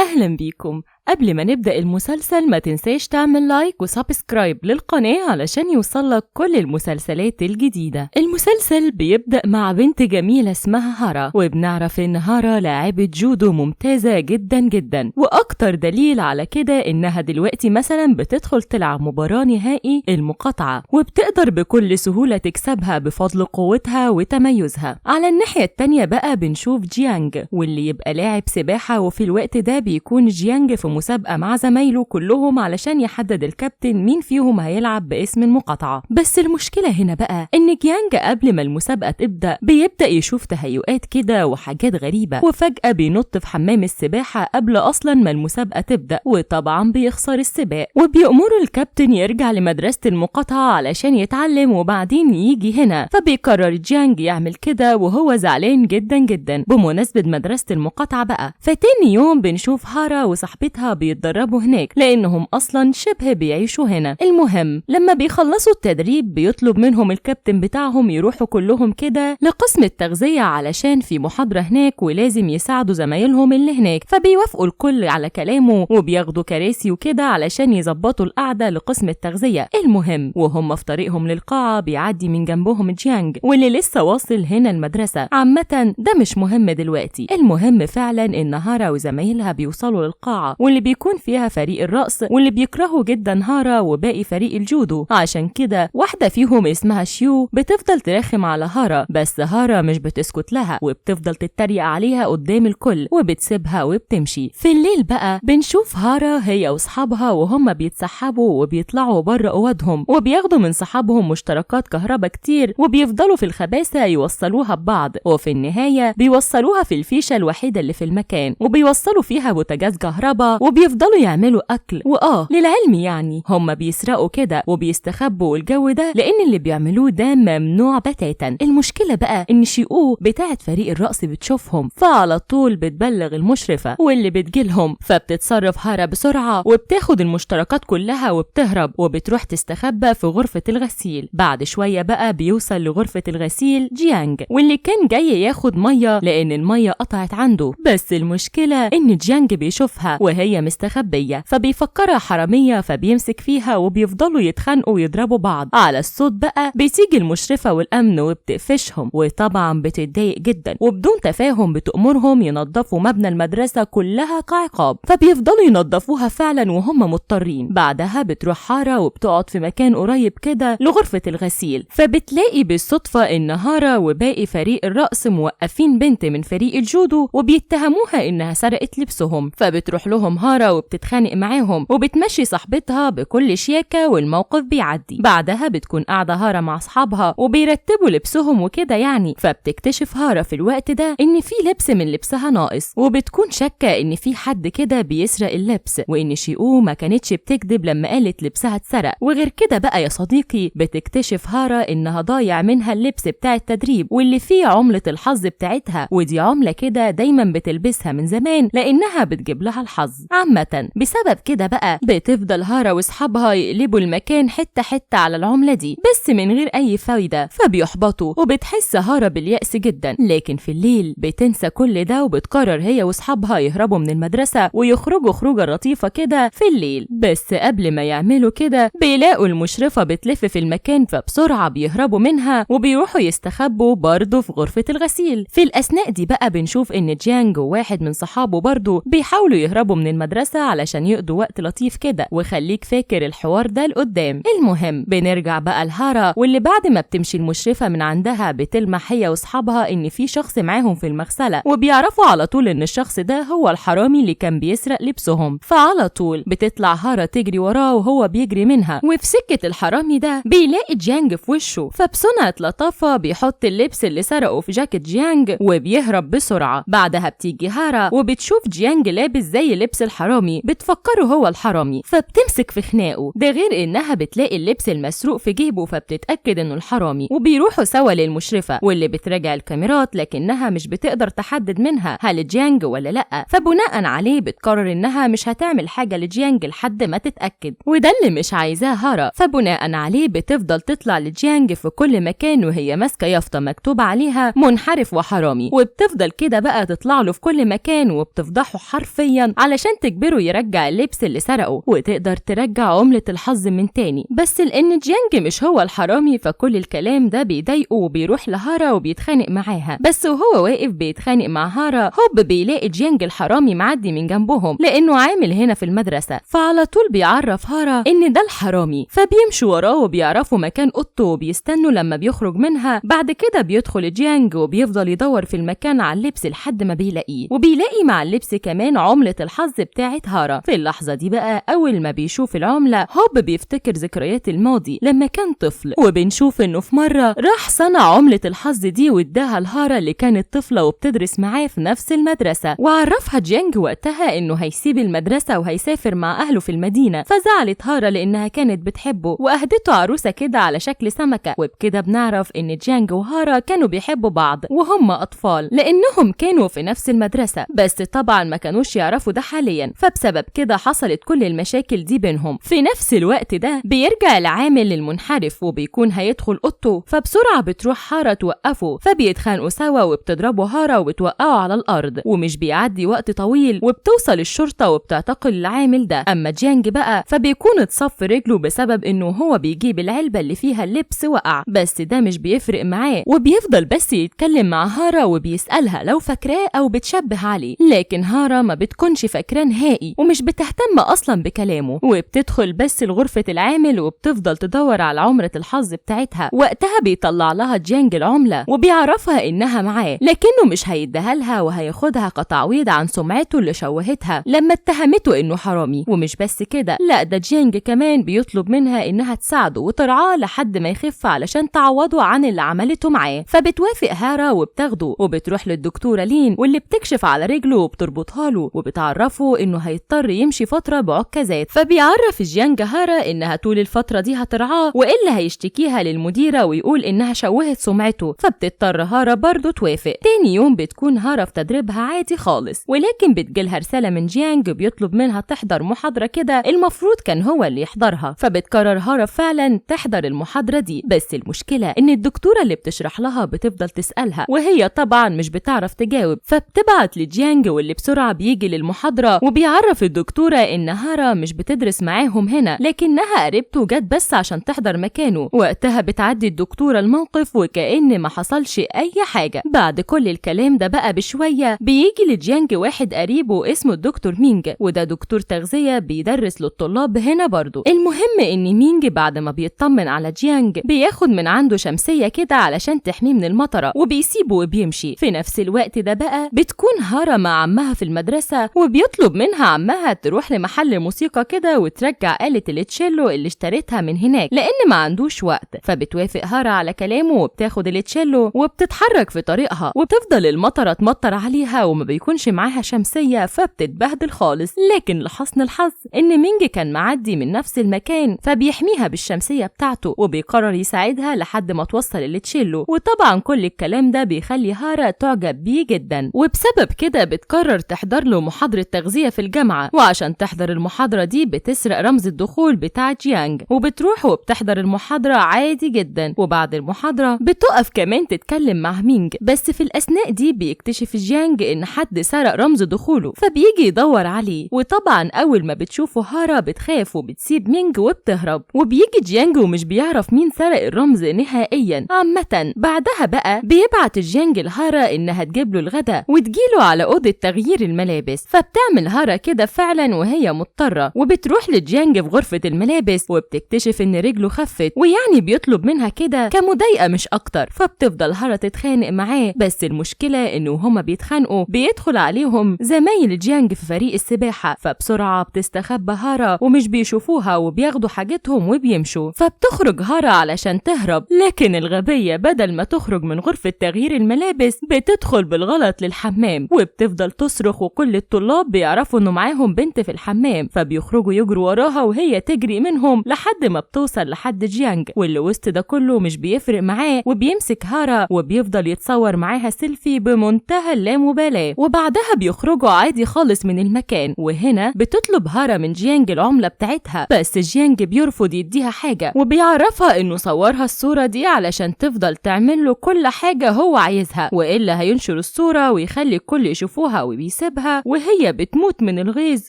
أهلا بيكم. قبل ما نبدأ المسلسل ما تنساش تعمل لايك وسبسكرايب للقناة علشان يوصلك كل المسلسلات الجديدة. المسلسل بيبدأ مع بنت جميلة اسمها هارا، وبنعرف ان هارا لاعبة جودو ممتازة جدا جدا، واكتر دليل على كده انها دلوقتي مثلا بتدخل تلعب مباراة نهائي المقاطعة، وبتقدر بكل سهولة تكسبها بفضل قوتها وتميزها. على الناحية التانية بقى بنشوف جيانج، واللي يبقى لاعب سباحة، وفي الوقت ده بيكون جيانج في مسابقة مع زمايله كلهم علشان يحدد الكابتن مين فيهم هيلعب باسم المقاطعة. بس المشكلة هنا بقى ان جيانج قبل ما المسابقة تبدأ بيبدأ يشوف تهيؤات كده وحاجات غريبة، وفجأة بينط في حمام السباحة قبل اصلا ما المسابقة تبدأ، وطبعا بيخسر السباق، وبيأمروا الكابتن يرجع لمدرسة المقاطعة علشان يتعلم وبعدين يجي هنا. فبيقرر جيانج يعمل كده وهو زعلان جدا جدا بمناسبة مدرسة المقاطعة بقى. فتاني يوم بنشوف هارا وصاحبتها بيتدربوا هناك لانهم اصلا شبه بيعيشوا هنا. المهم لما بيخلصوا التدريب بيطلب منهم الكابتن بتاعهم يروحوا كلهم كده لقسم التغذية علشان في محاضرة هناك ولازم يساعدوا زمايلهم اللي هناك. فبيوافقوا الكل على كلامه وبياخدوا كراسي وكده علشان يظبطوا القعدة لقسم التغذية. المهم وهم في طريقهم للقاعة بيعدي من جنبهم جيانج واللي لسه واصل هنا المدرسة. عامة ده مش مهم دلوقتي، المهم فعلا ان هارا وزمايلها بيوصلوا للقاعة واللي بيكون فيها فريق الرقص واللي بيكرهوا جدا هارا وباقي فريق الجودو. عشان كده واحدة فيهم اسمها شيو بتفضل ترخم على هارا، بس هارا مش بتسكت لها وبتفضل تتريق عليها قدام الكل وبتسيبها وبتمشي. في الليل بقى بنشوف هارا هي واصحابها وهم بيتسحبوا وبيطلعوا بره اوضهم وبياخدوا من صحابهم مشتركات كهرباء كتير وبيفضلوا في الخباثة يوصلوها ببعض، وفي النهاية بيوصلوها في الفيشة الوحيدة اللي في المكان وبيوصلوا فيها بوتاجاز كهرباء وبيفضلوا يعملوا اكل. للعلم يعني هم بيسرقوا كده وبيستخبوا الجو ده لان اللي بيعملوه ده ممنوع بتاتا. المشكله بقى ان شيئو بتاعه فريق الرقص بتشوفهم فعلى طول بتبلغ المشرفه واللي بتجيلهم، فبتتصرف هارا بسرعه وبتاخد المشتركات كلها وبتهرب وبتروح تستخبى في غرفه الغسيل. بعد شويه بقى بيوصل لغرفه الغسيل جيانج واللي كان جاي ياخد ميه لان الميه قطعت عنده، بس المشكله ان جيانج بيشوفها وهي مستخبية فبيفكرها حرامية فبيمسك فيها وبيفضلوا يتخانقوا ويضربوا بعض. على الصوت بقى بتيجي المشرفة والأمن وبتقفشهم، وطبعا بتتضايق جدا وبدون تفاهم بتأمرهم ينظفوا مبنى المدرسة كلها كعقاب، فبيفضلوا ينظفوها فعلا وهم مضطرين. بعدها بتروح هارا وبتقعد في مكان قريب كده لغرفة الغسيل، فبتلاقي بالصدفة ان هارا وباقي فريق الرقص موقفين بنت من فريق الجودو وبيتهموها انها سرقت لبسهم. فبتروح لهم هارا وبتتخانق معاهم وبتمشي صاحبتها بكل شياكة والموقف بيعدي. بعدها بتكون قاعدة هارا مع اصحابها وبيرتبوا لبسهم وكده يعني، فبتكتشف هارا في الوقت ده ان في لبس من لبسها ناقص وبتكون شاكة ان في حد كده بيسرق اللبس، وان شيئو ما كانتش بتكذب لما قالت لبسها اتسرق. وغير كده بقى يا صديقي بتكتشف هارا انها ضايع منها اللبس بتاع التدريب واللي فيه عملة الحظ بتاعتها، ودي عملة كده دايما بتلبسها من زمان لانها بتجيب لها الحظ. عامة بسبب كده بقى بتفضل هارا واصحابها يقلبوا المكان حتة حتة على العملة دي بس من غير اي فايدة، فبيحبطوا وبتحس هارا باليأس جدا. لكن في الليل بتنسى كل ده وبتقرر هي واصحابها يهربوا من المدرسة ويخرجوا خروجة لطيفة كده في الليل. بس قبل ما يعملوا كده بيلاقوا المشرفة بتلف في المكان، فبسرعة بيهربوا منها وبيروحوا يستخبوا برضه في غرفة الغسيل. في الأثناء دي بقى بنشوف ان جيانج وواحد من صحابه برضه بيحاولوا يهربوا من المدرسة علشان يقضوا وقت لطيف كده، وخليك فاكر الحوار ده لقدام. المهم بنرجع بقى لهارا واللي بعد ما بتمشي المشرفة من عندها بتلمح هي واصحابها ان في شخص معاهم في المغسلة، وبيعرفوا على طول ان الشخص ده هو الحرامي اللي كان بيسرق لبسهم. فعلى طول بتطلع هارا تجري وراه وهو بيجري منها، وفي سكة الحرامي ده بيلاقي جيانج في وشه، فبصنعة لطافة بيحط اللبس اللي سرقه في جاكيت جيانج وبيهرب بسرعة. بعدها بتيجي هارا وبتشوف جيانج لابس زي لبس الحرامي بتفكره هو الحرامي، فبتمسك في خناقه. ده غير انها بتلاقي اللبس المسروق في جيبه فبتتأكد انه الحرامي، وبيروحوا سوا للمشرفة واللي بتراجع الكاميرات لكنها مش بتقدر تحدد منها هل جيانج ولا لأ، فبناء عليه بتقرر انها مش هتعمل حاجة لجيانج لحد ما تتأكد، وده اللي مش عايزاه هارا. فبناء عليه بتفضل تطلع لجيانج في كل مكان وهي ماسكة يافطة مكتوب عليها منحرف وحرامي، وبتفضل كده بقى تطلع له في كل مكان وبتفضحه حرفيا علشان تجبره يرجع اللبس اللي سرقه وتقدر ترجع عملة الحظ من تاني. بس لأن جيانج مش هو الحرامي فكل الكلام ده بيضايقه وبيروح لهارا وبيتخانق معاها. بس وهو واقف بيتخانق مع هارا هوب بيلاقي جيانج الحرامي معدي من جنبهم لأنه عامل هنا في المدرسة، فعلى طول بيعرف هارا إن ده الحرامي، فبيمشوا وراه وبيعرفوا مكان أوضته وبيستنوا لما بيخرج منها. بعد كده بيدخل جيانج وبيفضل يدور في المكان على اللبس لحد ما بيلاقيه، وبيلاقي مع اللبس كمان عملة الحظ بتاعت هارا. في اللحظة دي بقى أول ما بيشوف العملة هوب بيفتكر ذكريات الماضي لما كان طفل، وبنشوف إنه في مرة راح صنع عملة الحظ دي واداها لهارا اللي كانت طفلة وبتدرس معاه في نفس المدرسة، وعرفها جيانج وقتها إنه هيسيب المدرسة وهيسافر مع أهله في المدينة. فزعلت هارا لأنها كانت بتحبه وأهدته عروسة كده على شكل سمكة، وبكده بنعرف إن جيانج وهارا كانوا بيحبوا بعض وهم أطفال لأنهم كانوا في نفس المدرسة، بس طبعا ما كانوش يعرفوا ده حاليا، فبسبب كده حصلت كل المشاكل دي بينهم. في نفس الوقت ده بيرجع العامل للمنحرف وبيكون هيدخل أوضته، فبسرعة بتروح هارا توقفه، فبيتخانقوا سوا وبتضربوا هارا وبتوقعوا على الأرض، ومش بيعدي وقت طويل وبتوصل الشرطة وبتعتقل العامل ده. أما جيانج بقى فبيكون اتصف في رجله بسبب إنه هو بيجيب العلبة اللي فيها اللبس وقع، بس ده مش بيفرق معاه وبيفضل بس يتكلم مع هارا وبيسألها لو فاكراه أو بتشبه عليه، لكن هارا ما بتكونش فاكراه نهائي ومش بتهتم أصلا بكلامه، وبتدخل بس لغرفة العامل وبتفضل تدور على عمرة الحظ بتاعتها. وقتها بيطلع لها جيانج العملة وبيعرفها إنها معاه، لكنه مش هيديها لها وهياخدها كتعويض عن سمعته اللي شوهتها لما اتهمته إنه حرامي. ومش بس كده، لا ده جيانج كمان بيطلب منها إنها تساعده وترعاه لحد ما يخف علشان تعوضه عن اللي عملته معاه. فبتوافق هارا وبتاخده وبتروح للدكتورة لين واللي بتكشف على رجله وبتربطها له وبتعرفه إنه هيضطر يمشي فترة بعكازات. فبيعرف جيانج هارا إنها طول الفترة دي هترعاه وإلا هيشتكيها للمديرة ويقول إنها شوهت سمعته، فبتضطر هارا برضه توافق. تاني يوم بتكون هارا في تدريبها عادي خالص، ولكن بتجيلها رسالة من جيانج بيطلب منها تحضر محاضرة كده المفروض كان هو اللي يحضرها، فبتقرر هارا فعلا تحضر المحاضرة دي. بس المشكلة إن الدكتورة اللي بتشرح لها بتفضل تسألها وهي طبعا مش بتعرف تجاوب، فبتبعت لجيانج واللي بسرعة بيجي للمحاضرة وبيعرف الدكتورة إن هارا مش بتدرس معاهم هنا لكنها قريبته جت بس عشان تحضر مكانه. وقتها بتعدي الدكتورة الموقف وكأن ما حصلش أي حاجة. بعد كل الكلام ده بقى بشوية بيجي لجيانج واحد قريبه اسمه الدكتور مينج، وده دكتور تغذية بيدرس للطلاب هنا برضو. المهم إن مينج بعد ما بيطمن على جيانج بياخد من عنده شمسية كده علشان تحميه من المطرة وبيسيبه وبيمشي. في نفس الوقت ده بقى بتكون هارا مع عمها في المدرسة وبيطلب منها عمها تروح لمحل موسيقى كده وترجع آلة التشيلو اللي اشتريتها من هناك لأن ما عندوش وقت. فبتوافق هارا على كلامه وبتاخد التشيلو وبتتحرك في طريقها، وبتفضل المطرة تمطر عليها وما بيكونش معاها شمسية فبتتبهدل خالص. لكن لحسن الحظ إن مينج كان معدي من نفس المكان فبيحميها بالشمسية بتاعته وبيقرر يساعدها لحد ما توصل التشيلو. وطبعا كل الكلام ده بيخلي هارا تعجب بيه جدا، وبسبب كده بتقرر تحضر له محاضرة تغذية في الجامعة. وعشان تحضر المحاضرة دي بتسرق رمز الدخول بتاع جيانج وبتروح وبتحضر المحاضرة عادي جدا. وبعد المحاضرة بتقف كمان تتكلم مع مينج، بس في الأثناء دي بيكتشف جيانج إن حد سرق رمز دخوله فبيجي يدور عليه. وطبعا أول ما بتشوفه هارا بتخاف وبتسيب مينج وبتهرب، وبيجي جيانج ومش بيعرف مين سرق الرمز نهائيا. عامة بعدها بقى بيبعت جيانج لهارا إنها تجيب له الغداء وتجيله على أوضة تغيير الملابس، فبتعمل هارا كده فعلا وهي مضطرة وبتروح لجيانج في غرفة الملابس وبتكتشف إن رجله خفت، ويعني بيطلب منها كده كمضايقة مش أكتر. فبتفضل هارا تتخانق معاه، بس المشكلة إنه هما بيتخانقوا بيدخل عليهم زمايل جيانج في فريق السباحة، فبسرعة بتستخبى هارا ومش بيشوفوها وبياخدوا حاجتهم وبيمشوا. فبتخرج هارا علشان تهرب، لكن الغبية بدل ما تخرج من غرفة تغيير الملابس بتدخل بالغلط للحمام وبتفضل تصرخ، وكل الطلاب بيعرفوا إنه معاهم بنت في الحمام فبيخرجوا يجروا وراها وهي تجري منهم لحد ما بتوصل لحد جيانج، واللي وسط ده كله مش بيفرق معاه وبيمسك هارا وبيفضل يتصور معاها سيلفي بمنتهى اللامبالاة. وبعدها بيخرجوا عادي خالص من المكان، وهنا بتطلب هارا من جيانج العملة بتاعتها، بس جيانج بيرفض يديها حاجة وبيعرفها إنه صورها الصورة دي علشان تفضل تعمل له كل حاجة هو عايزها وإلا هينشر الصورة ويخلي الكل يشوفوها وبيسيبها بيسيبها وهي بتموت من الغيظ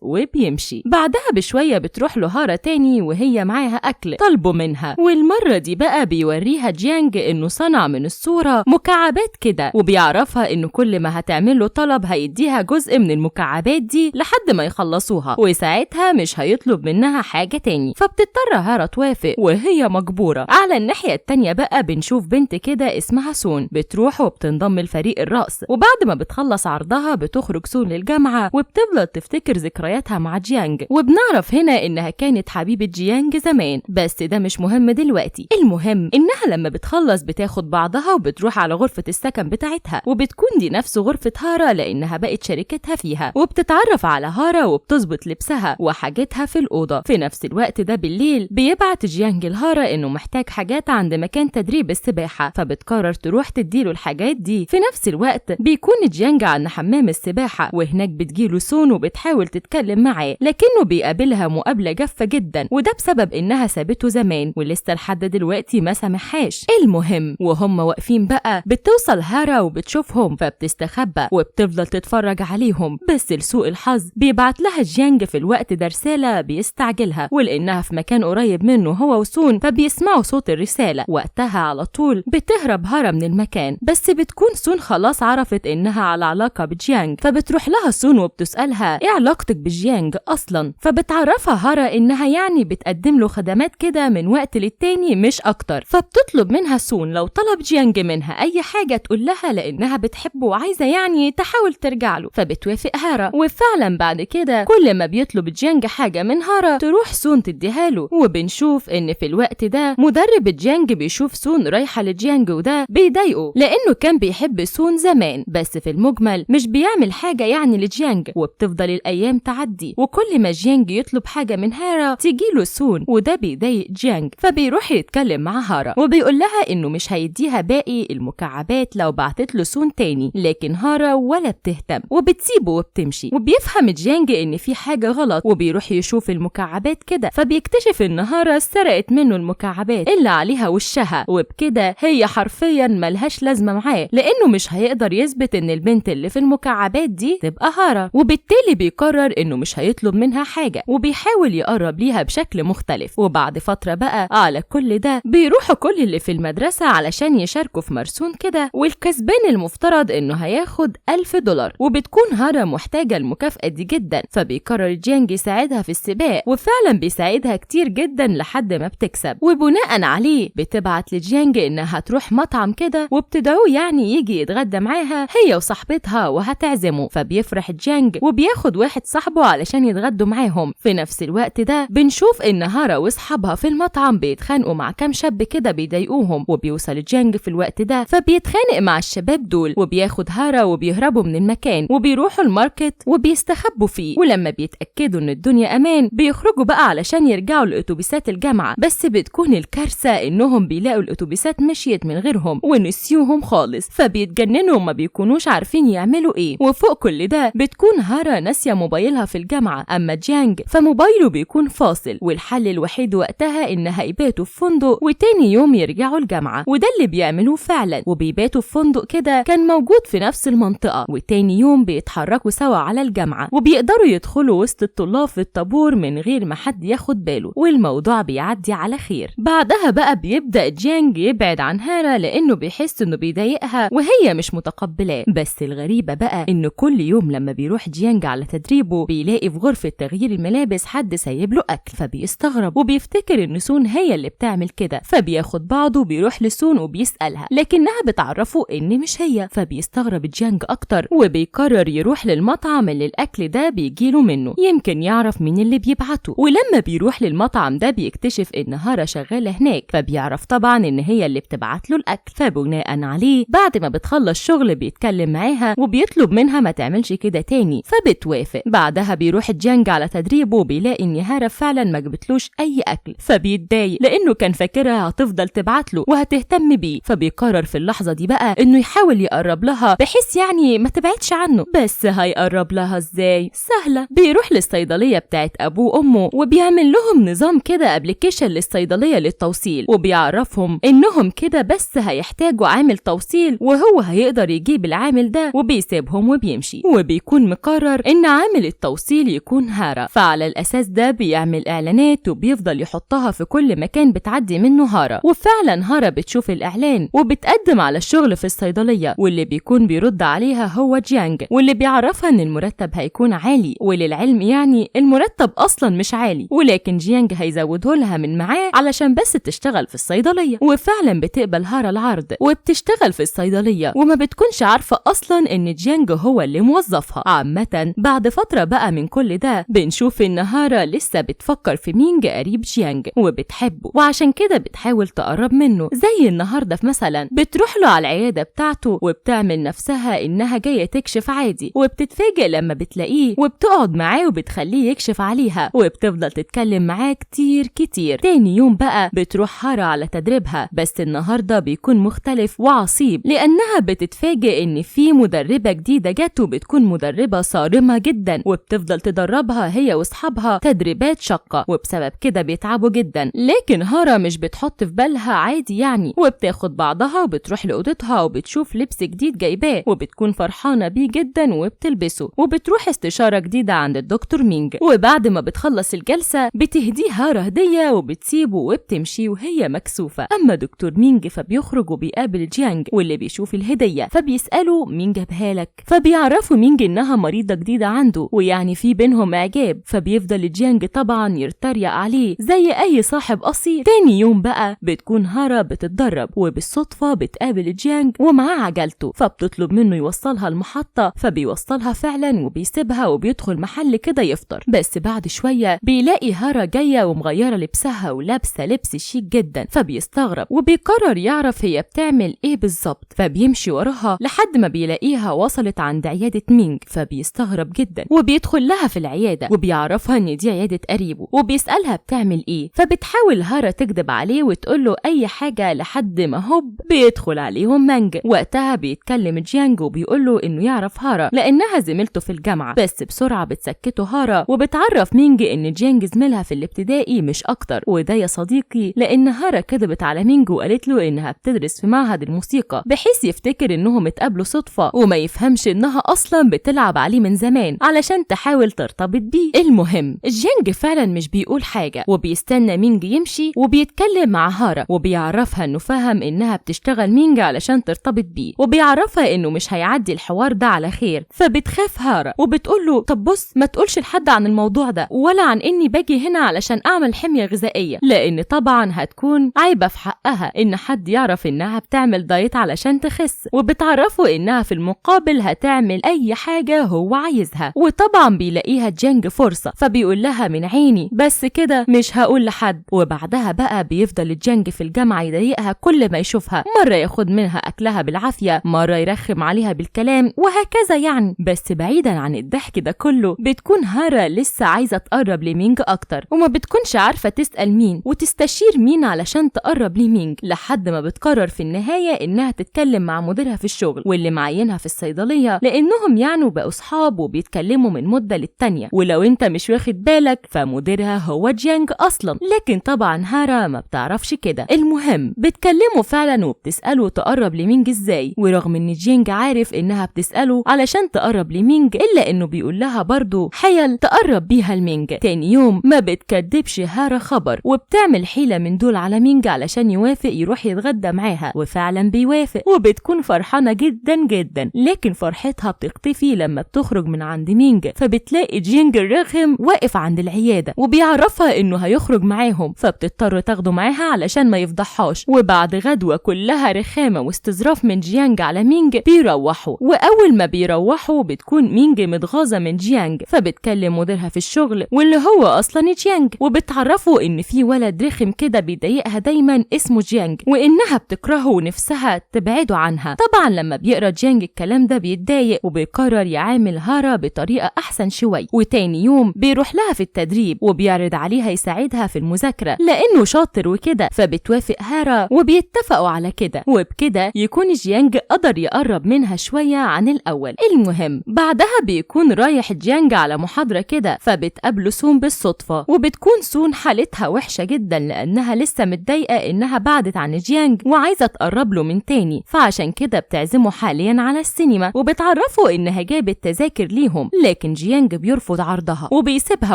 وبيمشي. بعدها بشوية بتروح له هارا تاني وهي معاها أكل طلبه منها، والمرة دي بقى بيوريها جيانج إنه صنع من الصورة مكعبات كده، وبيعرفها إنه كل ما هتعمله طلب هيديها جزء من المكعبات دي لحد ما يخلصوها، وساعتها مش هيطلب منها حاجة تاني. فبتضطر هارا توافق وهي مجبورة. على الناحية التانية بقى بنشوف بنت كده اسمها سون بتروح وبتنضم لفريق الرقص، وبعد ما بتخلص عرضها بتخرج سون للجامعة وبتفضل تفتكر ذكرياتها مع جيانج، وبنعرف هنا إنها كانت حبيبة جيانج زمان، بس ده مش مهم دلوقتي. المهم إنها لما بتخلص بتاخد بعضها وبتروح على غرفة السكن بتاعتها، وبتكون دي نفس غرفة هارا لأنها بقت شريكتها فيها، وبتتعرف على هارا وبتظبط لبسها وحاجتها في الأوضة. في نفس الوقت ده بالليل بيبعت جيانج لهارا إنه محتاج حاجات عند مكان تدريب السباحة، فبتقرر تروح تديله الحاجات دي. في نفس الوقت بيكون جيانج عند حمام السباحة، وهناك بتجيله سون وبتحاول تتكلم معاه، لكنه بيقابلها مقابلة جافة جدا، وده بسبب إنها سابته زمان ولسه لحد دلوقتي ما سامحهاش. المهم وهم واقفين بقى بتوصل هارا وبتشوفهم فبتستخبى وبتفضل تتفرج عليهم، بس لسوء الحظ بيبعت لها جيانج في الوقت ده رسالة بيستعجلها، ولأنها في مكان قريب منه هو وسون فبيسمعوا صوت الرسالة. وقتها على طول بتهرب هارا من المكان، بس بتكون سون خلاص عرفت إنها على علاقة بجيانج، فبتروح لها سون وبتسألها إيه علاقتك بجيانج أصلا، فبتعرفها هارا إنها يعني بتقدم له خدمات كده من وقت للتاني مش أكتر. فبتطلب منها سون لو طلب جيانج منها أي حاجة تقول لها لأنها بتحبه وعايزة يعني تحاول ترجع له، فبتوافق هارا. وفعلا بعد كده كل ما بيطلب جيانج حاجة من هارا تروح سون تديها له، وبنشوف إن في الوقت ده مدرب جيانج بيشوف سون رايحة لجيانج، وده بيضايقه لأنه كان بيحب سون زمان، بس في المجمل مش بيعمل حاجة يعني لجيانج. وبتفضل الأيام تعدي وكل ما جيانج يطلب حاجة من هارا تجيله سون، وده بيضايق جيانج، فبيروح يتكلم مع هارا وبيقول لها إنه مش هيديها باقي المكعبات لو بعتت له سون تاني، لكن هارا ولا بتهتم وبتسيبه وبتمشي. وبيفهم جيانج إن في حاجة غلط وبيروح يشوف المكعبات كده، فبيكتشف إن هارا سرقت منه المكعبات اللي عليها وشها، وبكده هي حرفيا ملهاش لازمة معاه لأنه مش هيقدر يثبت إن البنت اللي في المكعبات دي تبقى هارا، وبالتالي بيقرر إنه مش هيطلب منها حاجة وبيحاول يقرب ليها بشكل مختلف. وبعد فترة بقى على كل ده بيروحوا كل اللي في المدرسة علشان يشاركوا في مرسوم كده، والكسبان المفترض إنه هياخد $1000، وبتكون هارا محتاجة المكافأة دي جدا، فبيقرر جيانج يساعدها في السباق، وفعلا بيساعدها كتير جدا لحد ما بتكسب. وبناء عليه بتبعت لجيانج إنها تروح مطعم كده وبتدعوه يعني يجي يتغدى معاها هي وصاحبتها وهتعزمه، فبيفرح جيانج وبياخد واحد صاحبه علشان يتغدوا معاهم. في نفس الوقت ده بنشوف إن هارا واصحابها في المطعم بيتخانقوا مع كام شاب كده بيضايقوهم، وبيوصل جيانج في الوقت ده فبيتخانق مع الشباب دول، وبياخد هارا وبيهربوا من المكان وبيروحوا الماركت وبيستخبوا فيه. ولما بيتأكدوا إن الدنيا أمان بيخرجوا بقى علشان يرجعوا لأتوبيسات الجامعة، بس بتكون الكارثة إنهم بيلاقوا الأتوبيسات مشيت من غيرهم ونسيوهم خالص، فبيتجننوا وما بيكونوش عارفين يعملوا إيه. وفوق كل ده بتكون هارا ناسية موبايلها في الجامعة، أما جيانج فموبايله بيكون فاصل، والحل الوحيد وقتها إنها يباتوا في فندق وتاني يوم يرجعوا الجامعة، وده اللي بيعملوه فعلا. وبيباتوا في فندق كده كان موجود في نفس المنطقة، وتاني يوم بيتحركوا سوا على الجامعة وبيقدروا يدخلوا وسط الطلاب في الطابور من غير ما حد ياخد باله، والموضوع بيعدي على خير. بعدها بقى بيبدأ جيانج يبعد عن هارا لأنه بيحس إنه بيضايقها وهي مش متقبلاه. بس الغريبة بقى إنه كل يوم لما بيروح جيانج على تدريبه بيلاقي في غرفة تغيير الملابس حد سايب له أكل، فبيستغرب وبيفتكر إن سون هي اللي بتعمل كده، فبياخد بعضه وبيروح لسون وبيسألها لكنها بتعرفه إن مش هي، فبيستغرب جيانج أكتر وبيقرر يروح للمطعم اللي الأكل ده بيجيله منه يمكن يعرف مين اللي بيبعته. ولما بيروح للمطعم ده بيكتشف إن هارا شغالة هناك، فبيعرف طبعا إن هي اللي بتبعت له الأكل، فبناء عليه بعد ما بتخلص شغل بيتكلم معاها وبيطلب منها ما تعملش كده تاني، فبتوافق. بعدها بيروح جيانج على تدريبه وبيلاقي إن هارا فعلا ما جبتلوش أي أكل، فبيتضايق لأنه كان فاكرها هتفضل تبعت له وهتهتم بيه، فبيقرر في اللحظة دي بقى إنه يحاول يقرب لها بحيث يعني ما تبعدش عنه. بس هيقرب لها إزاي؟ سهلة، بيروح للصيدلية بتاعت أبوه وأمه وبيعمل لهم نظام كده أبليكيشن للصيدلية للتوصيل، وبيعرفهم إنهم كده بس هيحتاجوا عامل توصيل وهو هيقدر يجيب العامل ده، وبيسيبهم وبيمشي. وبيكون مقرر إن عامل التوصيل يكون هارا، فعلى الأساس ده بيعمل إعلانات وبيفضل يحطها في كل مكان بتعدي منه هارا. وفعلا هارا بتشوف الإعلان وبتقدم على الشغل في الصيدلية، واللي بيكون بيرد عليها هو جيانج، واللي بيعرفها إن المرتب هيكون عالي. وللعلم يعني المرتب أصلا مش عالي، ولكن جيانج هيزوده لها من معاه علشان بس تشتغل في الصيدلية. وفعلا بتقبل هارا العرض وبتشتغل في الصيدلية، وما بتكونش عارفة أصلا إن جيانج هو اللي موظفها. عامة بعد فترة بقى من كل ده بنشوف إن هارا لسه بتفكر في مينج قريب جيانج وبتحبه، وعشان كده بتحاول تقرب منه. زي النهاردة مثلا بتروح له على العيادة بتاعته وبتعمل نفسها إنها جاية تكشف عادي، وبتتفاجئ لما بتلاقيه وبتقعد معاه وبتخليه يكشف عليها، وبتفضل تتكلم معاه كتير كتير. تاني يوم بقى بتروح هارا على تدريبها، بس النهاردة بيكون مختلف وعصيب، لأنها بتتفاجئ إن في مدربة جديدة جت، وبتكون مدربة صارمة جدا وبتفضل تدربها هي واصحابها تدريبات شاقة، وبسبب كده بيتعبوا جدا. لكن هارا مش بتحط في بالها عادي يعني، وبتاخد بعضها وبتروح لأوضتها وبتشوف لبس جديد جايباه وبتكون فرحانة بيه جدا وبتلبسه، وبتروح استشارة جديدة عند الدكتور مينج. وبعد ما بتخلص الجلسة بتهديه هارا هدية وبتسيبه وبتمشي وهي مكسوفة. أما دكتور مينج فبيخرج وبيقابل جيانج، واللي بيشوف الهدية فبيسأله مين جابها لك، فبيعرفوا مينج إنها مريضة جديدة عنده، ويعني في بينهم إعجاب. فبيفضل جيانج طبعا يرتريق عليه زي أي صاحب أصيل. تاني يوم بقى بتكون هارا بتتدرب، وبالصدفة بتقابل جيانج ومعاه عجلته، فبتطلب منه يوصلها المحطة، فبيوصلها فعلا وبيسيبها وبيدخل محل كده يفطر. بس بعد شوية بيلاقي هارا جاية ومغيرة لبسها ولابسة لبس شيك جدا، فبيستغرب وبيقرر يعرف هي بتعمل ايه بالظبط. فبيمشي وراها لحد ما بيلاقيها وصلت عند عيادة مينج، فبيستغرب جدا وبيدخل لها في العيادة وبيعرفها ان دي عيادة قريبه، وبيسألها بتعمل ايه. فبتحاول هارا تكذب عليه وتقوله اي حاجة لحد ما هوب بيدخل عليهم مانج. وقتها بيتكلم جيانج وبيقوله انه يعرف هارا لانها زميلته في الجامعة، بس بسرعة بتسكته هارا وبتعرف مينج ان جيانج زميلها في الابتدائي مش اكتر، وده يا صديقي لان هارا كذبت على مينج وقالت له انها بتدرس في معهد الموسيقى، بحيث يفتكر انهم اتقابلوا صدفة وما يفهمش انها اصلا بتلعب عليه من زمان علشان تحاول ترتبط بيه. المهم جيانج فعلا مش بيقول حاجة وبيستنى مينج يمشي، وبيتكلم مع هارا وبيعرفها انه فهم انها بتشتغل مينج علشان ترتبط بيه، وبيعرفها انه مش هيعدي الحوار ده على خير. فبتخاف هارا وبتقوله طب بص ما تقولش لحد عن الموضوع ده، ولا عن اني باجي هنا علشان اعمل حمية غذائية، لان طبعا هتكون عيبة في حقها ان حد يعرف انها بتعمل دايت علشان تخس. وبتعرفه انها في المقابل هتعمل اي حاجة هو عايزها. وطبعا بيلاقيها جيانج فرصة، فبيقول لها من عيني بس كده مش هقول لحد. وبعدها بقى بيفضل جيانج في الجامعة يضايقها كل ما يشوفها، مرة ياخد منها اكلها بالعافية، مرة يرخم عليها بالكلام، وهكذا يعني. بس بعيدا عن الضحك ده كله بتكون هارا لسه عايزة تقرب لمينج اكتر، وما بتكونش عارفة تسأل مين وتستشير مين علشان تقرب لمينج، لحد ما بتقرر في النهاية انها تتكلم مع مديرها في الشغل واللي معينها في الصيدلية، لانهم يعني بقوا صحاب وبيتكلموا من مدة للتانية. ولو انت مش واخد بالك فمديرها هو جيانج اصلا، لكن طبعا هارا ما بتعرفش كده. المهم بتكلموا فعلا وبتسأله تقرب لمينج ازاي، ورغم ان جيانج عارف انها بتسأله علشان تقرب لمينج، الا انه بيقول لها برضو حيل تقرب بيها لمينج. تاني يوم ما بتكدبش هارا خبر، وبتعمل حيلة من دول على مينج علشان يوافق يروح يتغدى معاها، وفعلا بيوافق وبتكون فرحانة جدا جدا. لكن فرحتها بتختفي لما بتخرج من عند مينج، فبتلاقي جيانج الرخم واقف عند العيادة وبيعرفها انه هيخرج معاهم، فبتضطر تاخده معاها علشان ما يفضحهاش. وبعد غدوة كلها رخامة واستظراف من جيانج على مينج بيروحوا، واول ما بيروحوا بتكون مينج متغاظة من جيانج، فبتكلم مديرها في الشغل واللي هو اصلا جيانج، وبتعرفه ان في ولد رخم كده بيضايقها دايما اسمه جيانج، وانها بتكرهه ونفسها تبعده عنها. طبعا لما بيقرا جيانج الكلام ده بيتضايق وبيقرر يعامل هارا بطريقة احسن شوي. وتاني يوم بيروح لها في التدريب وبيعرض عليها يساعدها في المذاكرة لانه شاطر وكده، فبتوافق هارا وبيتفقوا على كده، وبكده يكون جيانج قدر يقرب منها شوية عن الاول. المهم بعدها بيكون رايح جيانج على محاضرة كده، فبتقابله سون بالصدفة، وبتكون سون حالتها وحشة جدا لانها لسه متضايقة انها بعدت عن جيانج وعايزة تقرب له من تاني، فعشان كده بتعزمه حاليا على السينما، وبتعرفه إنها جابت تذاكر ليهم، لكن جيانج بيرفض عرضها وبيسيبها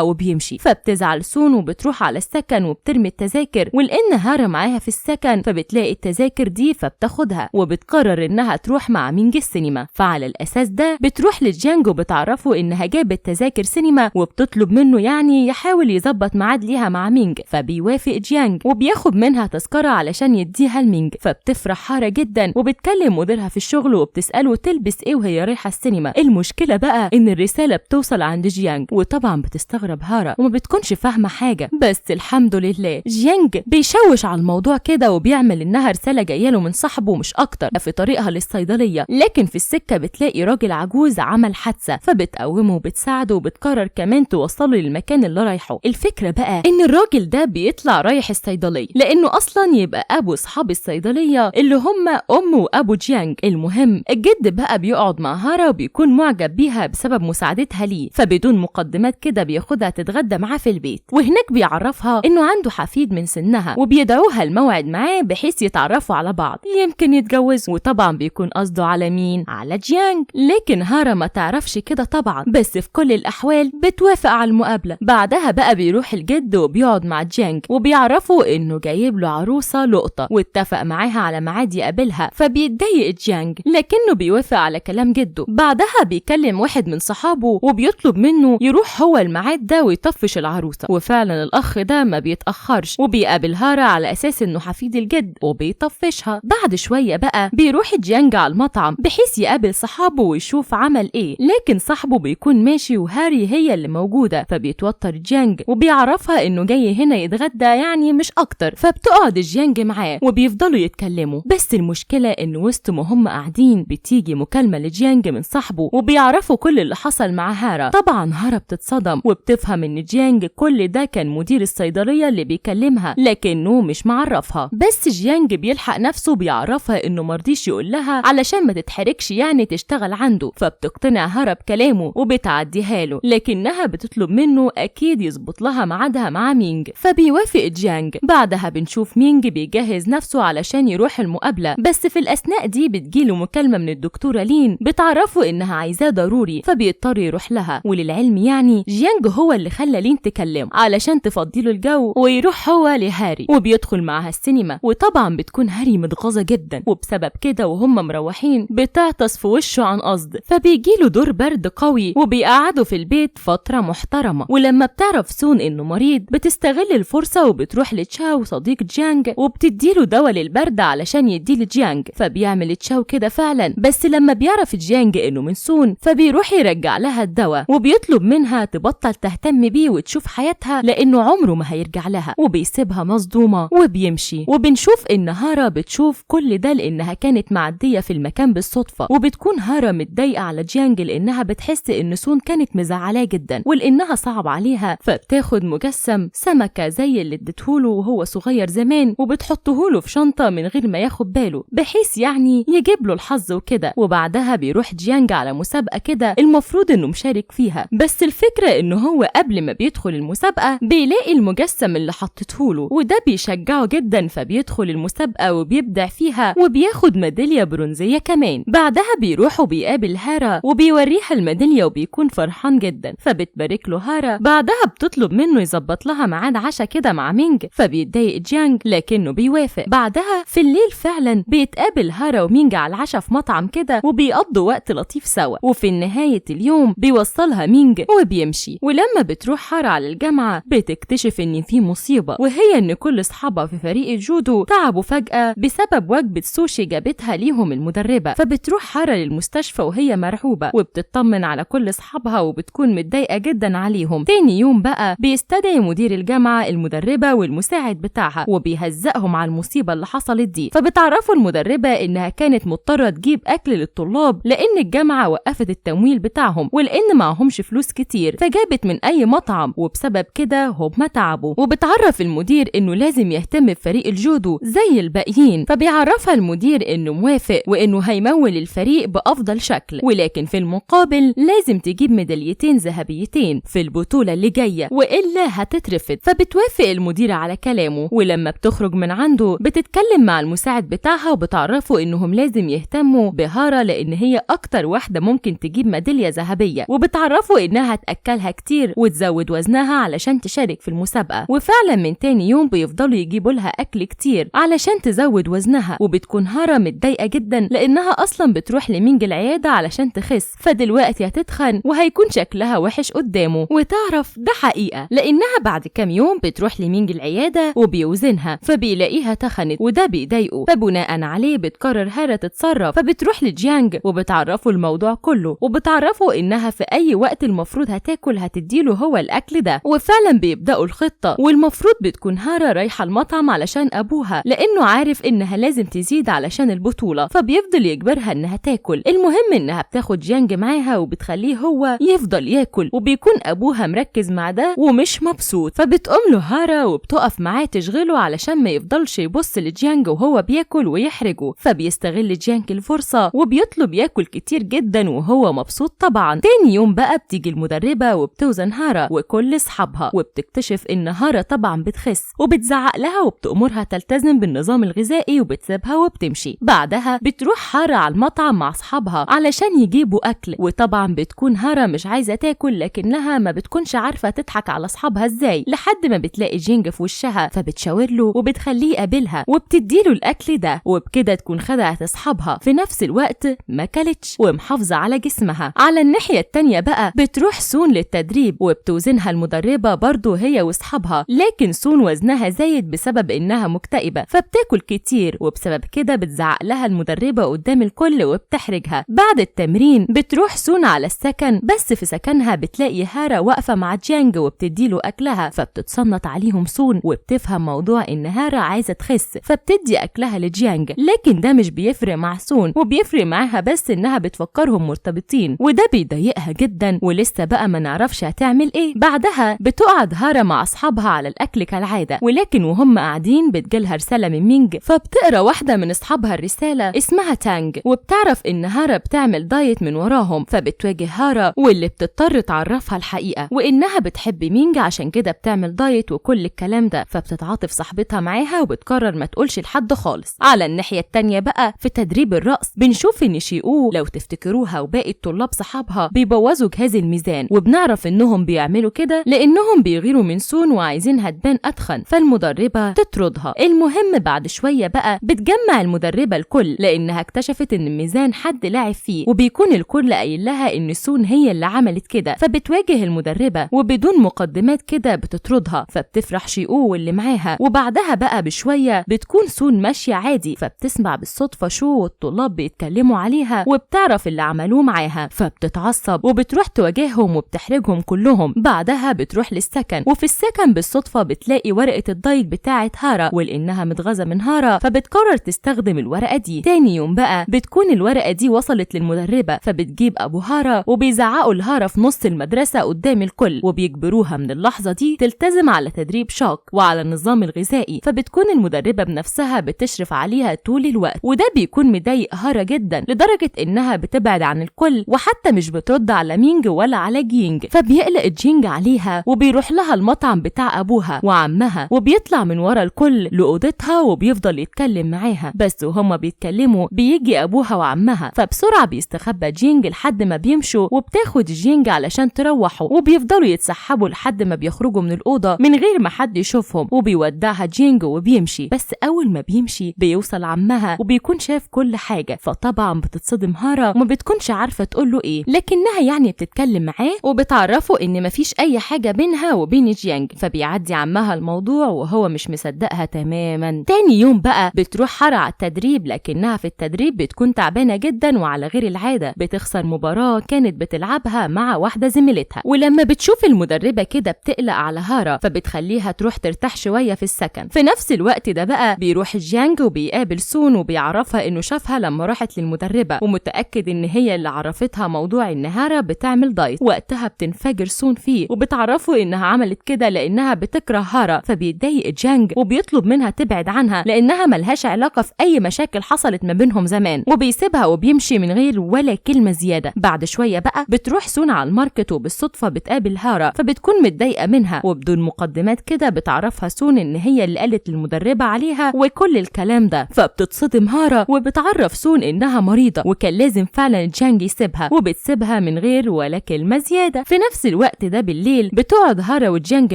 وبيمشي. فبتزعل سون وبتروح على السكن وبترمي التذاكر، ولأن هارا معاها في السكن فبتلاقي التذاكر دي فبتاخدها وبتقرر إنها تروح مع مينج السينما. فعلى الأساس ده بتروح لجيانج وبتعرفه إنها جابت تذاكر سينما وبتطلب منه يعني يحاول يظبط ميعاد ليها مع مينج. فبيوافق جيانج وبياخد منها تذكرة علشان يديها لمينج. فبتفرح هارا جدا وبتكلم مديرها في الشغل وبتسأله تلبس ايه وهي رايحة السينما. المشكلة بقى إن الرسالة بتوصل عند جيانج، وطبعا بتستغرب هارا وما بتكونش فاهمة حاجة. بس الحمد لله جيانج بيشوش على الموضوع كده وبيعمل إنها رسالة جاية له من صاحبه مش أكتر في طريقها للصيدلية. لكن في السكة بتلاقي راجل عجوز عمل حادثة، فبتقومه وبتساعده وبتقرر كمان توصله للمكان اللي رايحه. الفكرة بقى إن الراجل ده بيطلع رايح الصيدلية لأنه أصلا يبقى أبو أصحاب الصيدلية اللي هم أم وأبو جيانج. المهم الجد بقى بيقعد مع هارا وبيكون معجب بيها بسبب مساعدتها ليه، فبدون مقدمات كده بياخدها تتغدى معاه في البيت، وهناك بيعرفها إنه عنده حفيد من سنها وبيدعوها الموعد معاه بحيث يتعرفوا على بعض يمكن يتجوزوا. وطبعا بيكون قصده على مين؟ على جيانج. لكن هارا ما تعرفش كده طبعا، بس في كل الأحوال بتوافق على المقابلة. بعدها بقى بيروح الجد وبيقعد مع جيانج وبيعرفوا إنه جايب له عروسة لقطة واتفق معاها على ميعاد يقابلها. فبيتضايق جيانج لكنه بيوافق على كلام جده. بعدها بيكلم واحد من صحابه وبيطلب منه يروح هو الميعاد ده ويطفش العروسة، وفعلا الأخ ده ما بيتأخرش وبيقابل هارا على أساس إنه حفيد الجد وبيطفشها. بعد شوية بقى بيروح جيانج على المطعم بحيث يقابل صحابه ويشوف عمل إيه، لكن صاحبه بيكون ماشي وهاري هي اللي موجودة. فبيتوتر جيانج وبيعرفها إنه جاي هنا يتغدى يعني مش أكتر. فبتقعد جيانج معاه وبيفضلوا يتكلموا. بس المشكلة إن وسط ما هم قاعدين بتيجي مكالمة لجيانج من صاحبه وبيعرفوا كل اللي حصل مع هارا. طبعا هارا بتتصدم وبتفهم إن جيانج كل ده كان مدير الصيدلية اللي بيكلمها لكنه مش معرفها. بس جيانج بيلحق نفسه بيعرفها إنه مرضيش يقول لها علشان ما تتحركش يعني تشتغل عنده. فبتقتنع هارا بكلامه وبتعديها له، لكنها بتطلب منه أكيد يظبط لها ميعادها مع مينج. فبيوافق جيانج. بعدها بنشوف مينج بيجهز نفسه علشان يروح المقابلة، بس في الأثناء دي بتجيله مكالمة من الدكتورة لين بتعرفه إنها عايزاه ضروري، فبيضطر يروح لها. وللعلم يعني جيانج هو اللي خلى لين تكلمه علشان تفضيله الجو ويروح هو لهاري وبيدخل معها السينما. وطبعا بتكون هاري متغاظة جدا، وبسبب كده وهم مروحين بتعطس في وشه عن قصد، فبيجيله دور برد قوي وبيقعده في البيت فترة محترمة. ولما بتعرف سون إنه مريض بتستغل الفرصة وبتروح لتشاو صديق جيانج وبتديله دواء للبرد علشان يديه لجيانج. فبيعمل تشاو كده فعلا، بس لما بيعرف جيانج إنه من سون فبيروح يرجع لها الدواء وبيطلب منها تبطل تهتم بيه وتشوف حياتها لأنه عمره ما هيرجع لها، وبيسيبها مصدومة وبيمشي. وبنشوف إن هارا بتشوف كل ده لأنها كانت معدية في المكان بالصدفة، وبتكون هارا متضايقة على جيانج لأنها بتحس إن سون كانت مزعلاه جدا ولأنها صعب عليها. فبتاخد مجسم سمكة زي اللي اديتهوله وهو صغير زمان وبتحطهوله في شنطة من غير ما ياخد باله بحيث يعني يجيب له الحظ وكده. وبعدها بيروح جيانج على مسابقة كده المفروض إنه مشارك فيها، بس الفكرة إنه هو قبل ما بيدخل المسابقة بيلاقي المجسم اللي حطيتهوله وده بيشجعه جدا، فبيدخل المسابقة وبيبدع فيها وبياخد ميدالية برونزية كمان. بعدها بيروح وبيقابل هارا وبيوريها الميدالية وبيكون فرحان جدا، فبتبارك له هارا. بعدها بتطلب منه يظبط لها ميعاد عشاء كده مع مينج، فبيتضايق جيانج لكنه بيوافق. بعدها في الليل فعلا بيتقابل هارا ومينج على العشاء في مطعم كده وبيقضوا وقت لطيف سوا. وفي نهاية اليوم بيوصلها مينج وبيمشي. ولما بتروح هارا على الجامعة بتكتشف ان في مصيبة، وهي ان كل اصحابها في فريق الجودو تعبوا فجأة بسبب وجبة سوشي جابتها ليهم المدربة. فبتروح هارا للمستشفى وهي مرعوبة وبتطمن على كل اصحابها وبتكون متضايقة جدا عليهم. تاني يوم بقى بيستدعي مدير الجامعة المدربة والمساعد بتاعها وبيهزقهم على المصيبة اللي حصلت دي. فبتعرفوا المدربة انها كانت مضطرة تجيب اكل للطلاب لان الجامعة وقفت التمويل بتاعهم ولان معهمش فلوس كتير، فجابت من اي مطعم وبسبب كده هم تعبوا. وبتعرف المدير انه لازم يهتم بفريق الجودو زي الباقيين، فبيعرفها المدير انه موافق وانه هيمول الفريق بافضل شكل، ولكن في المقابل لازم تجيب ميداليتين ذهبيتين في البطولة اللي جاية والا هتترفض. فبتوافق المدير على كلامه. ولما بتخرج من عنده بتتكلم مع المساعد بتاعها وبتعرفه انهم لازم يهتموا بهارا لان هي اكتر واحدة ممكن تجيب ميدالية ذهبية، وبتعرفه إنها تأكلها كتير وتزود وزنها علشان تشارك في المسابقة. وفعلا من تاني يوم بيفضلوا يجيبوا لها أكل كتير علشان تزود وزنها، وبتكون هارا متضايقة جدا لأنها أصلا بتروح لمينج العيادة علشان تخس، فدلوقتي هتتخن وهيكون شكلها وحش قدامه. وتعرف ده حقيقة لأنها بعد كام يوم بتروح لمينج العيادة وبيوزنها فبيلاقيها تخنت، وده بيضايقه، فبناء عليه بتقرر هارا تتصرف، فبتروح لجيانج وبتعرفه الموضوع كله، وبتعرفه إنها في أي وقت المفروض هتاكل هتديله هو الأكل ده. وفعلا بيبدأوا الخطة، والمفروض بتكون هارا رايحة المطعم علشان أبوها لأنه عارف إنها لازم تزيد علشان البطولة، فبيفضل يجبرها إنها تاكل. المهم إنها بتاخد جيانج معاها وبتخليه هو يفضل ياكل، وبيكون أبوها مركز مع ده ومش مبسوط، فبتقوم له هارا وبتقف معاه تشغله علشان ما يفضلش يبص لجيانج وهو بياكل ويحرجه. فبيستغل جيانج الفرصة وبيطلب ياكل كتير جدا وهو مبسوط طبعا. تاني يوم بقى بتيجي المدربة وبتوزن هارا وكل اصحابها، وبتكتشف ان هارا طبعا بتخس، وبتزعق لها وبتأمرها تلتزم بالنظام الغذائي وبتسيبها وبتمشي. بعدها بتروح هارا على المطعم مع اصحابها علشان يجيبوا اكل، وطبعا بتكون هارا مش عايزة تاكل لكنها ما بتكونش عارفة تضحك على اصحابها ازاي، لحد ما بتلاقي جينج في وشها فبتشاور له وبتخليه يقابلها وبتديله الاكل ده، وبكده تكون خدعت اصحابها. في نفس الوقت ما كلتش ومحافظة على جسمها. على الناحية التانية بقى بتروح سون للتدريب وبتوزنها المدربة برضو هي واصحابها، لكن سون وزنها زايد بسبب انها مكتئبة فبتاكل كتير، وبسبب كده بتزعق لها المدربة قدام الكل وبتحرجها. بعد التمرين بتروح سون على السكن، بس في سكنها بتلاقي هارا واقفة مع جيانج وبتديله اكلها، فبتتصنت عليهم سون وبتفهم موضوع ان هارا عايزة تخس فبتدي اكلها لجيانج، لكن ده مش بيفرق مع سون، وبيفرق معاها بس انها بتفكرهم مرتبطين، وده بيضايقها جدا، ولسه بقى ما نعرفش هتعمل ايه. بعدها بتقعد هارا مع اصحابها على الاكل كالعادة، ولكن وهم قاعدين بتجيلها رسالة من مينج، فبتقرا واحدة من اصحابها الرسالة اسمها تانج، وبتعرف ان هارا بتعمل دايت من وراهم، فبتواجه هارا واللي بتضطر تعرفها الحقيقة وانها بتحب مينج عشان كده بتعمل دايت وكل الكلام ده، فبتتعاطف صاحبتها معاها وبتقرر ما تقولش لحد خالص. على الناحية التانية بقى في تدريب الرقص بنشوف ان شيئو لو تفتكروها وباقي الطلاب صحابها بيبوظوا جهاز الميزان، وبنعرف انهم بيعملوا كده لانهم بيغيروا من سون وعايزينها تبان اتخن، فالمدربة تطردها. المهم بعد شوية بقى بتجمع المدربة الكل لانها اكتشفت ان الميزان حد لاعب فيه، وبيكون الكل قايل لها ان سون هي اللي عملت كده، فبتواجه المدربة وبدون مقدمات كده بتطردها، فبتفرح شيئو واللي معاها. وبعدها بقى بشوية بتكون سون ماشية عادي، فبتسمع بالصدفة شو والطلاب بيتكلموا عليها وبتعرف اللي عملوه معاها، فبتتعصب وبتروح تواجههم وبتحرجهم كلهم. بعدها بتروح للسكن، وفي السكن بالصدفة بتلاقي ورقة الدايت بتاعة هارا، ولانها متغاظة من هارا فبتقرر تستخدم الورقة دي. تاني يوم بقى بتكون الورقة دي وصلت للمدربة، فبتجيب ابو هارا وبيزعقوا لهارا في نص المدرسة قدام الكل، وبيجبروها من اللحظة دي تلتزم على تدريب شاق وعلى النظام الغذائي، فبتكون المدربة بنفسها بتشرف عليها طول الوقت، وده بيكون مضايق هارا جدا لدرجة انها بتبعد عن الكل وحتى مش بترد على مينج ولا على جينج، فبيقلق جينج عليها وبيروح لها المطعم بتاع ابوها وعمها، وبيطلع من ورا الكل لأوضتها وبيفضل يتكلم معاها، بس وهما بيتكلموا بيجي ابوها وعمها، فبسرعة بيستخبى جينج لحد ما بيمشوا، وبتاخد جينج علشان تروحوا، وبيفضلوا يتسحبوا لحد ما بيخرجوا من الأوضة من غير ما حد يشوفهم، وبيودعها جينج وبيمشي. بس اول ما بيمشي بيوصل عمها وبيكون شاف كل حاجة، فطبعا بتتصدم هارا وما بتكونش عارفة تقوله ايه، لكنها يعني بتتكلم معاه وبتعرفه ان مفيش اي حاجة بينها وبين جيانج، فبيعدي عمها الموضوع وهو مش مصدقها تماما. تاني يوم بقى بتروح هارا على التدريب، لكنها في التدريب بتكون تعبانة جدا وعلى غير العادة بتخسر مباراة كانت بتلعبها مع واحدة زميلتها، ولما بتشوف المدربة كده بتقلق على هارا فبتخليها تروح ترتاح شوية في السكن. في نفس الوقت ده بقى بيروح جيانج وبيقابل سون وبيعرفها انه شافها لما راحت للمدربة ومتأكد ان هي اللي عرفتها موضوع ان هارا بتعمل دايت. وقتها بتنفجر سون فيه وبتعرفه انها عملت كده لانها بتكره هارا، فبيتضايق جيانج وبيطلب منها تبعد عنها لانها ملهاش علاقة في اي مشاكل حصلت ما بينهم زمان، وبيسيبها وبيمشي من غير ولا كلمة زيادة. بعد شوية بقى بتروح سون على الماركت وبالصدفة بتقابل هارا، فبتكون متضايقة منها وبدون مقدمات كده بتعرفها سون ان هي اللي قالت للمدربة عليها وكل الكلام ده، فبتتصدم هارا وبتعرف سون انها مريضة وكان لازم فعلا وفعلا جيانج يسيبها، وبتسيبها من غير ولا كلمة زيادة. في نفس الوقت ده بالليل بتقعد هارا وجيانج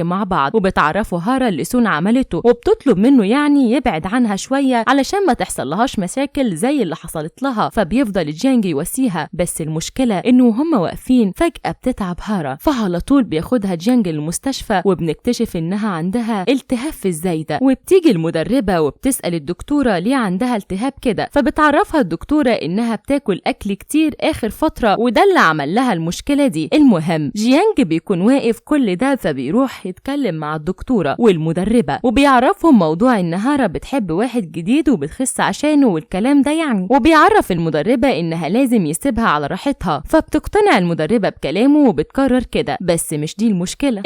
مع بعض، وبتعرفوا هارا اللي سون عملته، وبتطلب منه يعني يبعد عنها شوية علشان ما تحصلهاش مشاكل زي اللي حصلت لها. فبيفضل جيانج يواسيها، بس المشكلة انه وهم واقفين فجأة بتتعب هارا، فعلى طول بياخدها جيانج للمستشفى، وبنكتشف انها عندها التهاب في الزايدة. وبتيجي المدربة وبتسأل الدكتورة ليه عندها التهاب كده، فبتعرفها الدكتورة انها بتاكل اكل كتير اخر فترة، وده اللي عمل لها المشكلة دي. المهم جيانج بيكون واقف كل ده، فبيروح يتكلم مع الدكتورة والمدربة، وبيعرفهم موضوع ان هارا بتحب واحد جديد وبتخس عشانه والكلام ده يعني، وبيعرف المدربة انها لازم يسيبها على راحتها. فبتقتنع المدربة بكلامه وبتكرر كده. بس مش دي المشكلة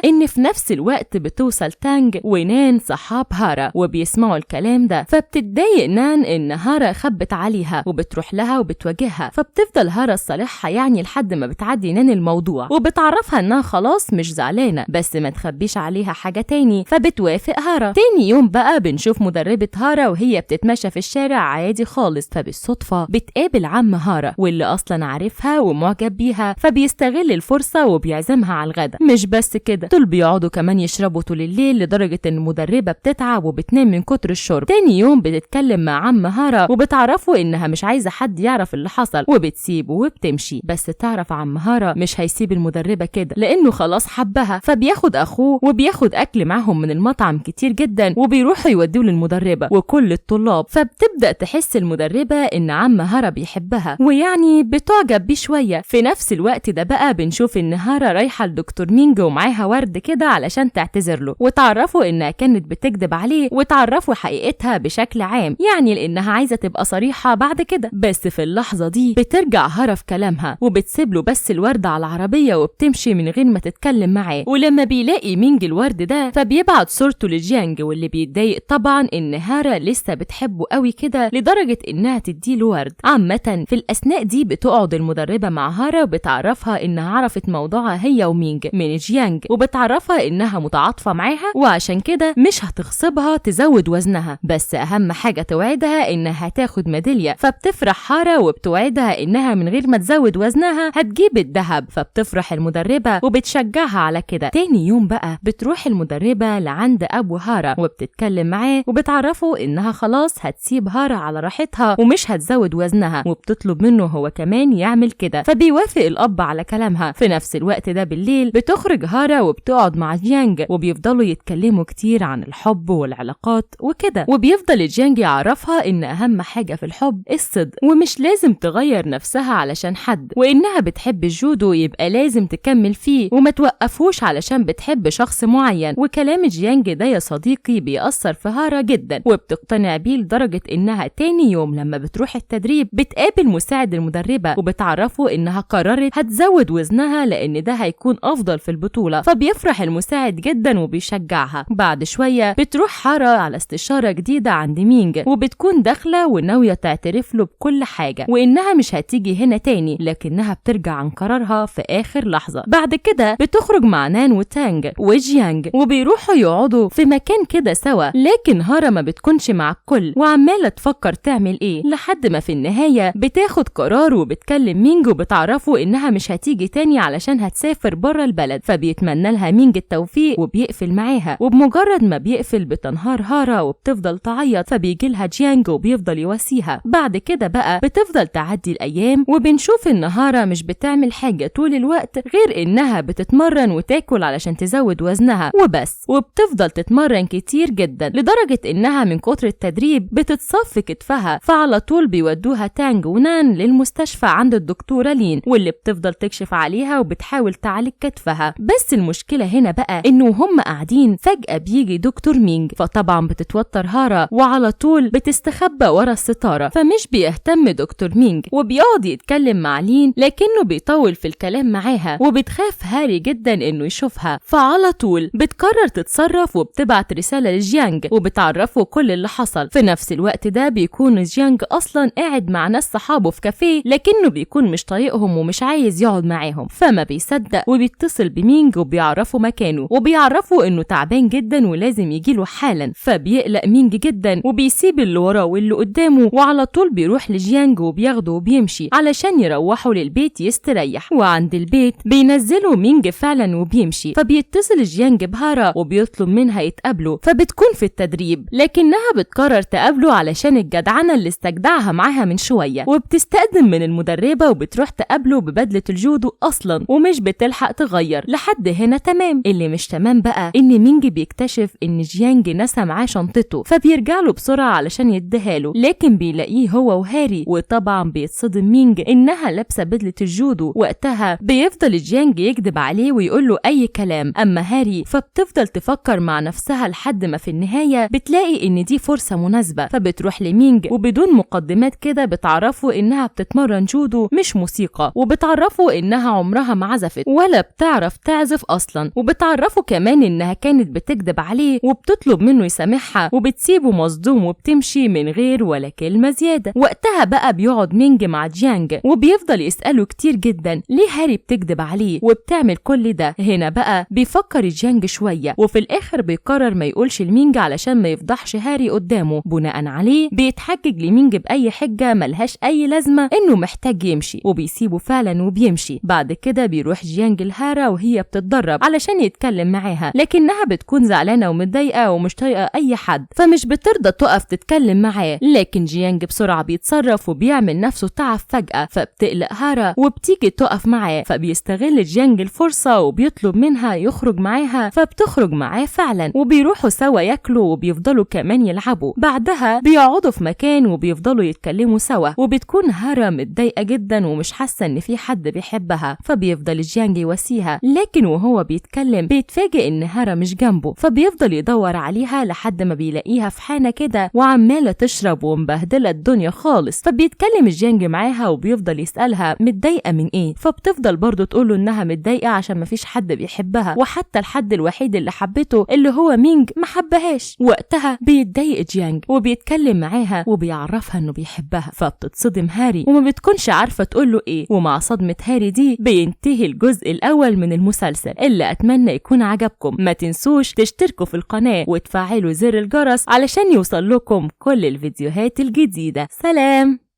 ان في نفس الوقت بتوصل تانج ونان صحاب هارا وبيسمعوا الكلام ده، فبتتضايق نان ان هارا خبت عليها وبتروح لها وبتواجهها. فبتفضل هارا صالحها يعني لحد ما بتعدي نان الموضوع، وبتعرفها انها خلاص مش زعلانة بس ما تخبيش عليها حاجة تاني. فبتوافق هارا. تاني يوم بقى بنشوف مدربة هارا وهي بتتمشى في الشارع عادي خالص، فبالصدفة بتقابل عم هارا واللي اصلا عارفها ومعجب بيها، فبيستغل الفرصة وبيعزمها على الغدا. مش بس كده، دول بيقعدوا كمان يشربوا طول الليل لدرجة ان المدربة بتتعب وبتنام من كتر الشرب. تاني يوم بتتكلم مع عم هارا وبتعرفوا انها مش عايزة حد يعرف اللي حصل، وبتسيبه وبتمشي. بس تعرف عم هارا مش هيسيب المدربة كده لانه خلاص حبها، فبياخد اخوه وبياخد اكل معهم من المطعم كتير جدا وبيروحوا يودوه للمدربة وكل الطلاب. فبتبدأ تحس المدربة ان عم هارا بيحبها ويعني بتعجب بيه شوية. في نفس الوقت ده بقى بنشوف ان هارا رايحة لدكتور مينج ومعاها ورد كده علشان تعتذر له، وتعرفوا انها كانت بتكذب عليه، وتعرفوا حقيقتها بشكل عام يعني لانها عايزة تبقى صريحة بعد كده. بس في اللحظة دي بترجع هارا في كلامها وبتسيب له بس الورد على العربية وبتمشي من غير ما تتكلم معاه. ولما بيلاقي مينج الورد ده فبيبعت صورته لجيانج، واللي بيتضايق طبعا ان هارا لسه بتحبه قوي كده لدرجة انها تديله ورد. عامة في الاثناء دي بتقعد المدربة مع هارا وبتعرفها انها عرفت موضوعها هي ومينج من جيانج، وبتعرفها انها متعاطفة معاها وعشان كده مش هتغصبها تزود وزنها، بس اهم حاجة توعدها انها هتاخد ميدالية. فبتفرح هارا وبتوعدها انها من غير ما تزود وزنها هتجيب الذهب. فبتفرح المدربة وبتشجعها على كده. تاني يوم بقى بتروح المدربة لعند ابو هارا وبتتكلم معاه وبتعرفه انها خلاص هتسيب هارا على راحتها ومش هتزود وزنها، وبتطلب منه هو كمان يعمل كده. فبيوافق الاب على كلامها. في نفس الوقت ده بالليل بتخرج هارا وبتقعد مع جيانج وبيفضلوا يتكلموا كتير عن الحب والعلاقات وكده، وبيفضل جيانج يعرفها ان اهم حاجة في الحب الصدق، ومش لازم تغير نفسها علشان حد، وانها بتحب الجودو يبقى لازم تكمل فيه وما توقفوش علشان بتحب شخص معين. وكلام جيانج ده يا صديقي بيأثر في هارا جدا وبتقتنع بيه لدرجة انها تاني يوم لما بتروح التدريب بتقابل مساعد المدربة وبتعرفه انها قررت هتزود وزنها لان ده هيكون افضل في البطولة. فبيفرح المساعد جدا وبيشجعها. بعد شوية بتروح هارا على استشارة جديدة عند مينج، وبتكون داخلة وناوية تعترف له بكل حاجة وانها مش هتيجي هنا تاني، لكنها بترجع عن قرارها في اخر لحظة. بعد كده بتخرج مع نان وتانج وجيانج وبيروحوا يقعدوا في مكان كده سوا، لكن هارا ما بتكونش مع الكل وعمالة تفكر تعمل ايه، لحد ما في النهاية بتاخد قرار وبتكلم مينج وبتعرفه انها مش هتيجي تاني علشان هتسافر بره البلد. فبيتمنى لها مينج التوفيق وبيقفل معاها، وبمجرد ما بيقفل بتنهار هارا وبتفضل تعيط. فبيجي لها جيانج وبيفضل يواسيها. بعد كده بقى بتفضل تعدي الايام وبنشوف ان هارا مش بتعمل حاجة طول الوقت غير انها بتتمرن وتاكل علشان تزود وزنها وبس، وبتفضل تتمرن كتير جدا لدرجة انها من كتر التدريب بتتصف كتفها. فعلى طول بيودوها تانج ونان للمستشفى عند الدكتورة لين، واللي بتفضل تكشف عليها وبتحاول تعالج كتفها. بس المشكلة هنا بقى انه هم قاعدين فجأة بيجي دكتور مينج، فطبعا بتتوتر هارا وعلى طول بتستخبى ورا الستارة. فمش بيهتم دكتور مينج وبيقعد يتكلم مع لين، لكنه بيطول في الكلام معاها وبتخاف هاري جدا انه يشوفها. فعلى طول بتقرر تتصرف وبتبعت رسالة لجيانج وبتعرفه كل اللي حصل. في نفس الوقت ده بيكون جيانج اصلا قاعد مع ناس صحابه في كافيه، لكنه بيكون مش طايقهم ومش عايز يقعد معاهم، فما بيصدق وبيتصل بمينج وبيعرفوا مكانه وبيعرفوا انه تعبان جدا ولازم يجيله حالا. فبيقلق مينج جدا وبيسيب اللي وراه واللي قدامه وعلى طول بيروح لجيانج وبياخد بياخده وبيمشي علشان يروحوا للبيت يستريح. وعند البيت بينزلوا مينج فعلا وبيمشي، فبيتصل جيانج بهارا وبيطلب منها يتقابلوا، فبتكون في التدريب لكنها بتقرر تقابله علشان الجدعنة اللي استجدعها معاها من شوية، وبتستأذن من المدربة وبتروح تقابله ببدلة الجودو أصلا ومش بتلحق تغير. لحد هنا تمام. اللي مش تمام بقى إن مينج بيكتشف إن جيانج نسى معاه شنطته، فبيرجع له بسرعة علشان يديها له، لكن بيلاقيه هو وهاري، وطبعا بيتصدم مينج إنها لابسة بدلة الجودو. وقتها بيفضل جيانج يكذب عليه ويقول له أي كلام، أما هاري فبتفضل تفكر مع نفسها لحد ما في النهاية بتلاقي إن دي فرصة مناسبة، فبتروح لمينج وبدون مقدمات كده بتعرفه إنها بتتمرن جودو مش موسيقى، وبتعرفه إنها عمرها ما عزفت ولا بتعرف تعزف أصلا، وبتعرفه كمان إنها كانت بتكذب عليه وبتطلب منه يسامحها، وبتسيبه مصدوم وبتمشي من غير ولا كلمة زيادة. وقتها بقى بيقعد مينج مع جيانج وبيفضل يسأله كتير جدا ليه هاري بتكذب عليه وبتعمل كل ده. هنا بقى بيفكر جيانج شوية، وفي الآخر بيقرر ما يقولش لمينج علشان ما يفضحش هاري قدامه. بناء عليه بيتحجج لمينج بأي حجة ملهاش أي لازمة إنه محتاج يمشي، وبيسيبه فعلا وبيمشي. بعد كده بيروح جيانج لهارا وهي بتتدرب علشان يتكلم معاها، لكنها بتكون زعلانة ومتضايقة ومش طايقة أي حد، فمش بترضى تقف تتكلم معاه. لكن جيانج بسرعة بيتصرف وبيعمل نفسه تعب فجأة، فبتقلق هارا وبتيجي تقف معاه، فبيستغل جيانج الفرصة وبيطلب منها يخرج معاها، فبتخرج معاه فعلا وبيروحوا سوا ياكلوا وبيفضلوا كمان يلعبوا. بعدها بيقعدوا في مكان وبيفضلوا يتكلموا سوا، وبتكون هارا متضايقة جدا ومش حاسة ان في حد بيحبها، فبيفضل جيانج يواسيها، لكن وهو بيتكلم بيتفاجئ ان هارا مش جنبه، فبيفضل يدور عليها لحد ما بيلاقيها في حانة كده وعمالة تشرب ومبهدلة الدنيا خالص. فبيتكلم جيانج معاها وبيفضل يسألها متضايقة من ايه، فبتفضل برضه تقوله انها متضايقة عشان مفيش حد بيحبها، وحتى الحد الوحيد اللي حبته اللي هو مينج ما حبهاش. وقتها بيتضايق جيانج وبيتكلم معاها وبيعرفها انه بيحبها، فبتتصدم هاري وما بتكونش عارفة تقوله ايه. ومع صدمة هاري دي بينتهي الجزء الاول من المسلسل اللي اتمنى يكون عجبكم. ما تنسوش تشتركوا في القناة وتفعلوا زر الجرس علشان يوصل لكم كل الفيديوهات الجديدة. سلام.